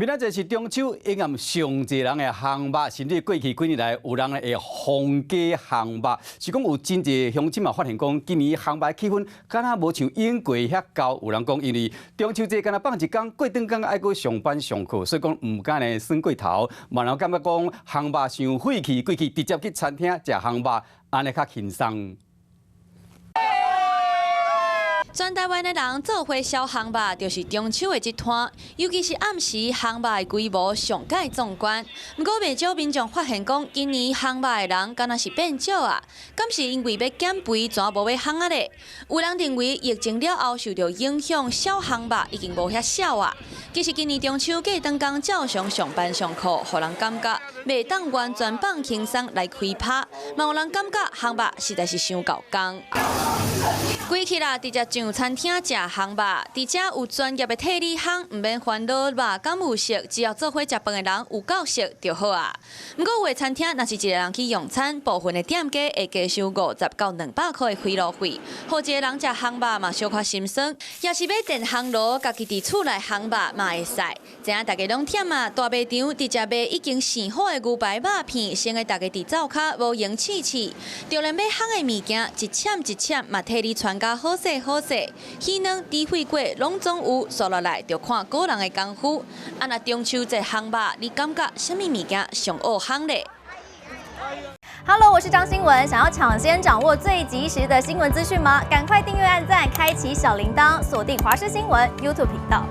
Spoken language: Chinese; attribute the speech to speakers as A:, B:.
A: 明仔载是中秋，应该上济人的烘肉，甚至过去几年来有人会皇家烘肉，是讲有真济乡亲嘛发现讲，今年烘肉的气氛敢若无像英过遐高。有人讲，因为中秋节敢若放一天，过顿天爱去上班上课，所以讲唔敢呢算过头。嘛人感觉讲烘肉伤废气，过去直接去餐厅食烘肉，安尼较轻松。
B: 全台湾的人做伙烧烘肉，就是中秋的一摊。尤其是暗时烘肉的规模上界壮观。不过，未少民众发现讲，今年烘肉的人敢若是变少啊？敢是因为要减肥，全无要烘啊咧？有人认为疫情了后受到影响，烧烘肉已经无遐少啊。其实今年中秋过当天照常上班上课，互人感觉袂当完全放轻松来开拍，嘛有人感觉烘肉实在是伤够工。 规气啦，直接上餐厅食烘肉，而且有专业的替你烘，唔免烦恼肉敢有熟，只要做伙食饭的人有够熟就好啊。不过有的餐厅若是一个人去用餐，部分的店家会加收50到200块的回路费，好一个人食烘肉嘛小可心酸。要是要电烘炉，家己伫厝内烘肉嘛会使。知影大家拢忝啊，大卖场直接卖已经生好的牛排肉片，省得大家伫灶骹无闲试试。就连要烘的物件，一签一签嘛替你传。 加好势好势，鱼卵、猪血粿拢总有，刷落来就看个人的功夫。啊，那中秋节烘肉，你感觉什么物件上好烘咧
C: ？Hello， 我是张新文。想要抢先掌握最及时的新闻资讯吗？赶快订阅、按赞、开启小铃铛，锁定华视新闻 YouTube 频道。